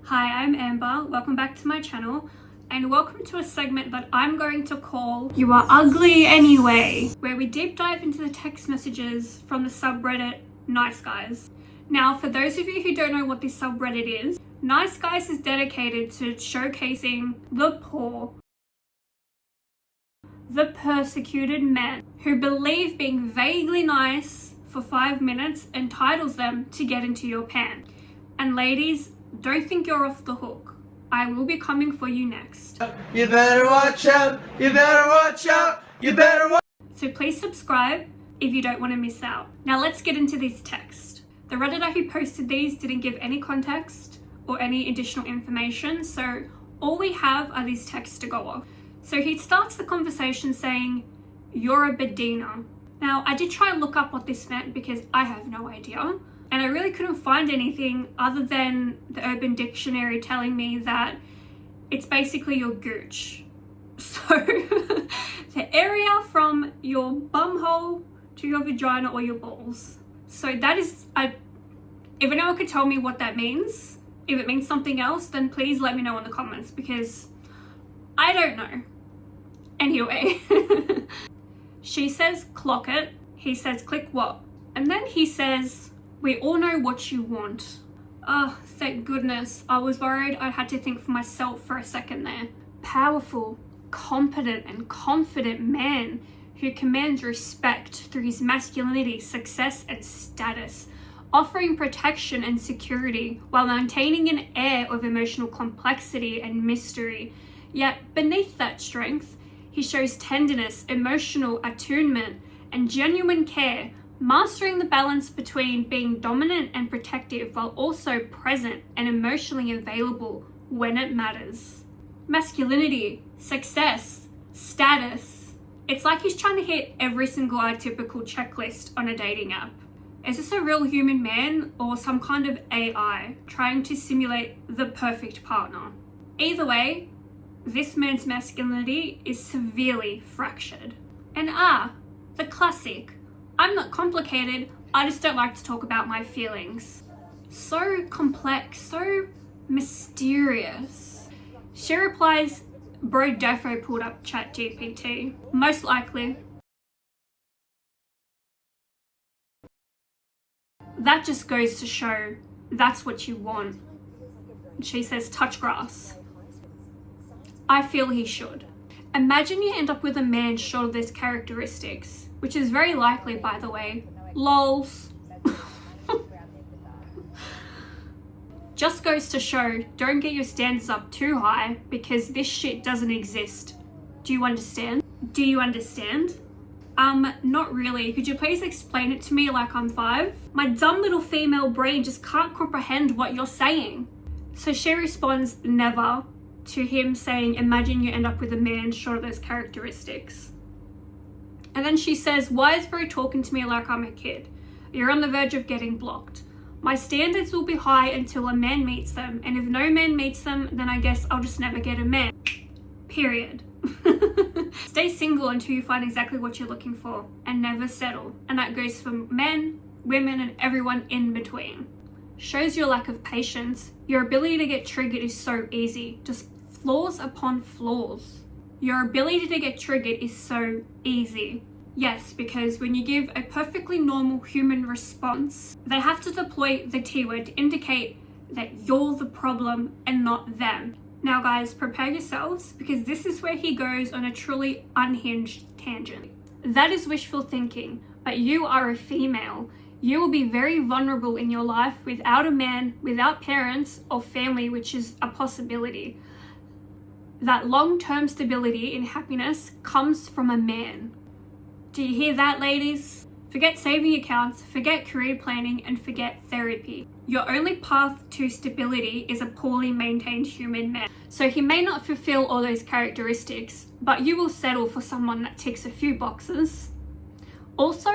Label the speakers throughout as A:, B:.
A: Hi, I'm Amber. Welcome back to my channel and welcome to a segment that I'm going to call You Are Ugly Anyway, where we deep dive into the text messages from the subreddit Nice Guys. Now, for those of you who don't know what this subreddit is, Nice Guys is dedicated to showcasing the poor, the persecuted men who believe being vaguely nice for 5 minutes entitles them to get into your pants. And ladies, don't think you're off the hook. I will be coming for you next.
B: You better watch out, you better watch out, you better watch.
A: So please subscribe if you don't want to miss out. Now let's get into this text. The Redditor who posted these didn't give any context or any additional information, so all we have are these texts to go off. So he starts the conversation saying, "You're a Bedina." Now I did try and look up what this meant because I have no idea. And I really couldn't find anything other than the Urban Dictionary telling me that it's basically your gooch. So the area from your bumhole to your vagina or your balls. So that is, if anyone could tell me what that means, if it means something else, then please let me know in the comments because I don't know. Anyway, she says clock it, he says click what? And then he says, "We all know what you want." Oh, thank goodness. I was worried I had to think for myself for a second there. Powerful, competent and confident man who commands respect through his masculinity, success and status, offering protection and security while maintaining an air of emotional complexity and mystery. Yet beneath that strength, he shows tenderness, emotional attunement and genuine care, mastering the balance between being dominant and protective while also present and emotionally available when it matters. Masculinity, success, status. It's like he's trying to hit every single atypical checklist on a dating app. Is this a real human man or some kind of AI trying to simulate the perfect partner? Either way, this man's masculinity is severely fractured. And the classic, "I'm not complicated, I just don't like to talk about my feelings." So complex, so mysterious. She replies, "Bro defo pulled up ChatGPT. Most likely." That just goes to show that's what you want. She says, "Touch grass." I feel he should. Imagine you end up with a man short of these characteristics, which is very likely, by the way. Lols. Just goes to show, don't get your standards up too high because this shit doesn't exist. Do you understand? Do you understand? Not really. Could you please explain it to me like I'm 5? My dumb little female brain just can't comprehend what you're saying. So she responds, "Never," to him saying, "Imagine you end up with a man short of those characteristics." And then she says, "Why is bro talking to me like I'm a kid? You're on the verge of getting blocked. My standards will be high until a man meets them, and if no man meets them, then I guess I'll just never get a man. Period." Stay single until you find exactly what you're looking for and never settle. And that goes for men, women, and everyone in between. Shows your lack of patience. Your ability to get triggered is so easy. Just flaws upon flaws. Your ability to get triggered is so easy. Yes, because when you give a perfectly normal human response, they have to deploy the T word to indicate that you're the problem and not them. Now guys, prepare yourselves because this is where he goes on a truly unhinged tangent. That is wishful thinking, but you are a female. You will be very vulnerable in your life without a man, without parents or family, which is a possibility. That long-term stability and happiness comes from a man. Do you hear that, ladies? Forget saving accounts, forget career planning, and forget therapy. Your only path to stability is a poorly maintained human man. So he may not fulfill all those characteristics, but you will settle for someone that ticks a few boxes. Also,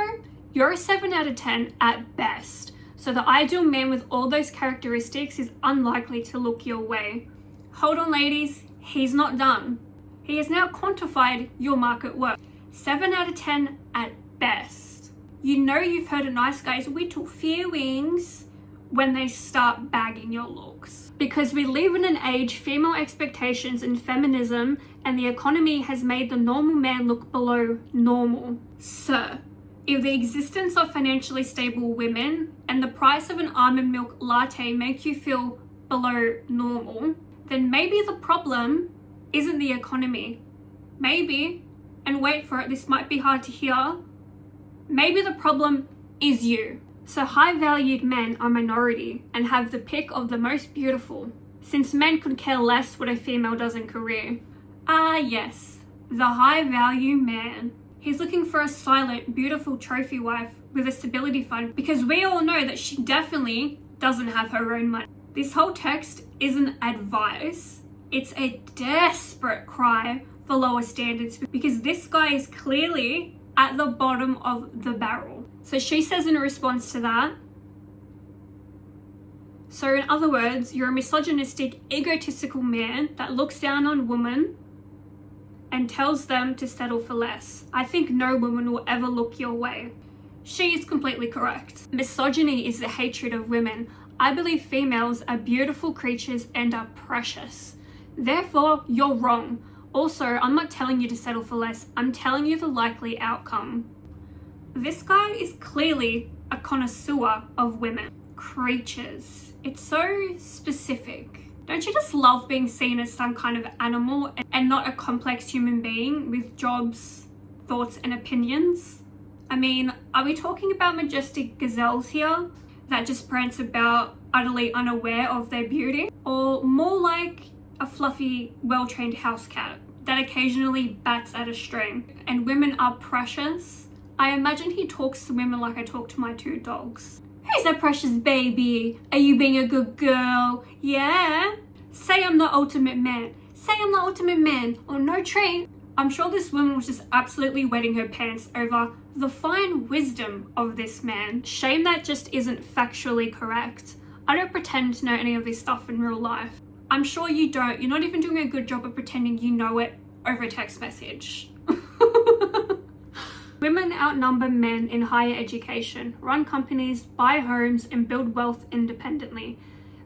A: you're a 7 out of 10 at best. So the ideal man with all those characteristics is unlikely to look your way. Hold on, ladies, he's not done. He has now quantified your market worth. 7 out of 10 at best. You know you've heard of Nice Guys, we took feelings. when they start bagging your looks. Because we live in an age, female expectations and feminism and the economy has made the normal man look below normal. Sir, if the existence of financially stable women and the price of an almond milk latte make you feel below normal, then maybe the problem isn't the economy. Maybe, and wait for it, this might be hard to hear, maybe the problem is you. So high-valued men are minority and have the pick of the most beautiful, since men could care less what a female does in career. Ah yes, the high-value man. He's looking for a silent, beautiful trophy wife with a stability fund because we all know that she definitely doesn't have her own money. This whole text isn't advice. It's a desperate cry for lower standards because this guy is clearly at the bottom of the barrel. So she says in response to that, so in other words, you're a misogynistic, egotistical man that looks down on women and tells them to settle for less. I think no woman will ever look your way. She is completely correct. Misogyny is the hatred of women. I believe females are beautiful creatures and are precious. Therefore, you're wrong. Also, I'm not telling you to settle for less. I'm telling you the likely outcome. This guy is clearly a connoisseur of women. Creatures. It's so specific. Don't you just love being seen as some kind of animal and not a complex human being with jobs, thoughts, and opinions? I mean, are we talking about majestic gazelles here that just prance about utterly unaware of their beauty? Or more like a fluffy, well-trained house cat that occasionally bats at a string? And women are precious? I imagine he talks to women like I talk to my two dogs. Who's that precious baby? Are you being a good girl? Yeah? Say I'm the ultimate man. Say I'm the ultimate man. Or no train. I'm sure this woman was just absolutely wetting her pants over the fine wisdom of this man. Shame that just isn't factually correct. I don't pretend to know any of this stuff in real life. I'm sure you don't. You're not even doing a good job of pretending you know it over a text message. Women outnumber men in higher education, run companies, buy homes, and build wealth independently.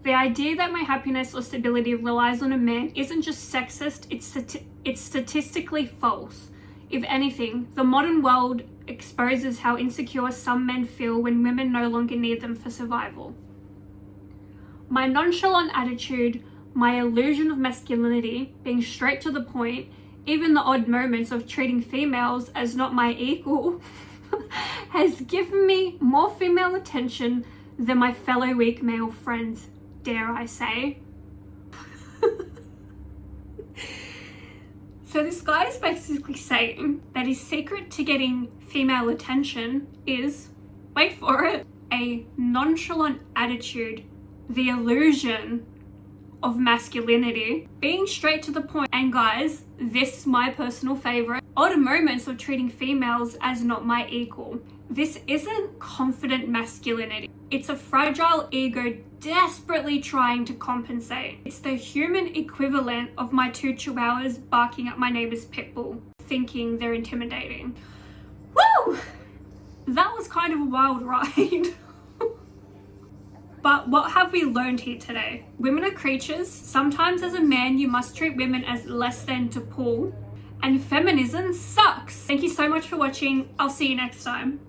A: The idea that my happiness or stability relies on a man isn't just sexist, it's statistically false. If anything, the modern world exposes how insecure some men feel when women no longer need them for survival. My nonchalant attitude, my illusion of masculinity, being straight to the point, even the odd moments of treating females as not my equal, has given me more female attention than my fellow weak male friends, dare I say. So this guy is basically saying that his secret to getting female attention is, wait for it, a nonchalant attitude, the illusion of masculinity, being straight to the point, and guys, this is my personal favorite, odd moments of treating females as not my equal. This isn't confident masculinity. It's a fragile ego desperately trying to compensate. It's the human equivalent of my two chihuahuas barking at my neighbor's pit bull, thinking they're intimidating. Woo! That was kind of a wild ride. But what have we learned here today? Women are creatures. Sometimes as a man, you must treat women as less than to pull. And feminism sucks. Thank you so much for watching. I'll see you next time.